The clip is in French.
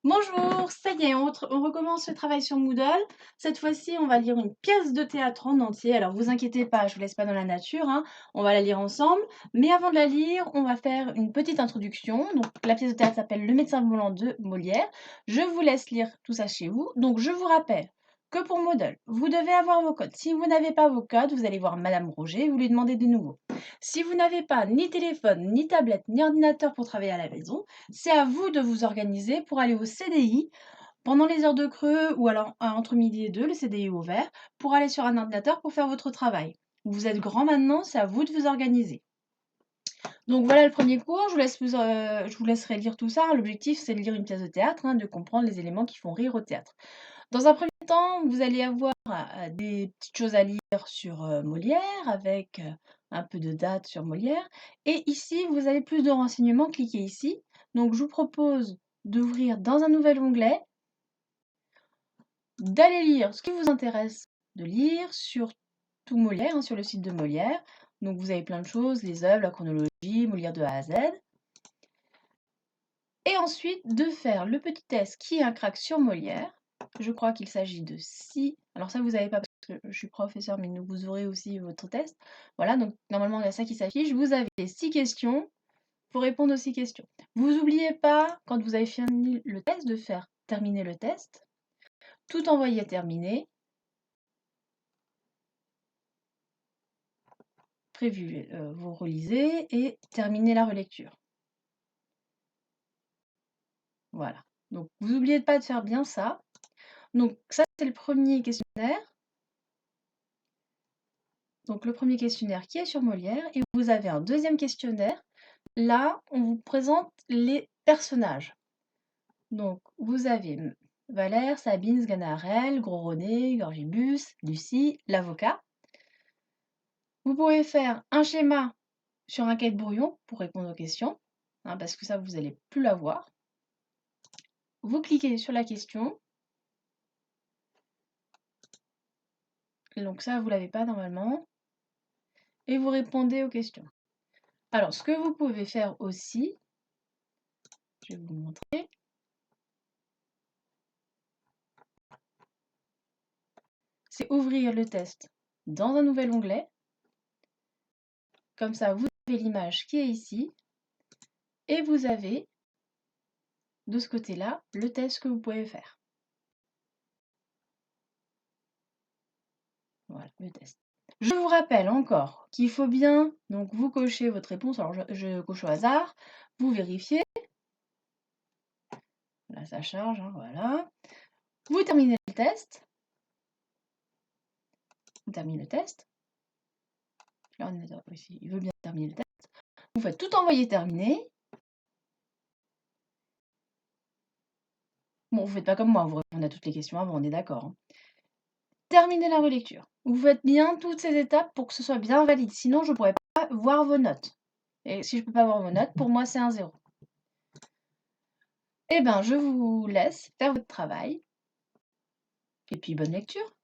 Bonjour, ça y est, on recommence le travail sur Moodle. Cette fois-ci, on va lire une pièce de théâtre en entier. Alors, vous inquiétez pas, je vous laisse pas dans la nature, hein. On va la lire ensemble. Mais avant de la lire, on va faire une petite introduction. Donc, la pièce de théâtre s'appelle Le médecin ambulant de Molière. Je vous laisse lire tout ça chez vous. Donc, je vous rappelle que pour Moodle, vous devez avoir vos codes. Si vous n'avez pas vos codes, vous allez voir Madame Roger, vous lui demandez de nouveau. Si vous n'avez pas ni téléphone, ni tablette, ni ordinateur pour travailler à la maison, c'est à vous de vous organiser pour aller au CDI pendant les heures de creux ou alors entre midi et deux, le CDI est ouvert, pour aller sur un ordinateur pour faire votre travail. Vous êtes grand maintenant, c'est à vous de vous organiser. Donc voilà le premier cours, je vous laisserai lire tout ça. L'objectif, c'est de lire une pièce de théâtre, hein, de comprendre les éléments qui font rire au théâtre. Dans un premier temps, vous allez avoir des petites choses à lire sur Molière, avec un peu de dates sur Molière. Et ici, vous avez plus de renseignements, cliquez ici. Donc je vous propose d'ouvrir dans un nouvel onglet, d'aller lire ce qui vous intéresse de lire sur tout Molière, hein, sur le site de Molière. Donc vous avez plein de choses, les œuvres, la chronologie, Molière de A à Z. Et ensuite, de faire le petit test qui est un crack sur Molière. Je crois qu'il s'agit de 6. Alors ça, vous n'avez pas parce que je suis professeur, mais vous aurez aussi votre test. Voilà, donc normalement, il y a ça qui s'affiche. Vous avez 6 questions pour répondre aux 6 questions. Vous n'oubliez pas, quand vous avez fini le test, de faire terminer le test. Tout envoyer terminé. Prévu, vous relisez et terminez la relecture. Voilà. Donc, vous n'oubliez pas de faire bien ça. Donc, ça, c'est le premier questionnaire. Donc, le premier questionnaire qui est sur Molière. Et vous avez un deuxième questionnaire. Là, on vous présente les personnages. Donc, vous avez Valère, Sabine, Sganarelle, Gros René, Gorgibus, Lucie, l'avocat. Vous pouvez faire un schéma sur un cahier de brouillon pour répondre aux questions, hein, parce que ça, vous n'allez plus l'avoir. Vous cliquez sur la question. Donc ça, vous ne l'avez pas normalement. Et vous répondez aux questions. Alors, ce que vous pouvez faire aussi, je vais vous montrer. C'est ouvrir le test dans un nouvel onglet. Comme ça, vous avez l'image qui est ici. Et vous avez, de ce côté-là, le test que vous pouvez faire. Voilà, le test. Je vous rappelle encore qu'il faut bien, donc vous cochez votre réponse. Alors, je coche au hasard. Vous vérifiez. Là, ça charge, hein, voilà. Vous terminez le test. Vous terminez le test. L'ordinateur aussi, il veut bien terminer le test. Vous faites tout envoyer terminé. Bon, vous ne faites pas comme moi, vous répondez à toutes les questions avant, on est d'accord, hein. Terminez la relecture. Vous faites bien toutes ces étapes pour que ce soit bien valide. Sinon, je ne pourrais pas voir vos notes. Et si je ne peux pas voir vos notes, pour moi, c'est un 0. Eh bien, je vous laisse faire votre travail. Et puis, bonne lecture.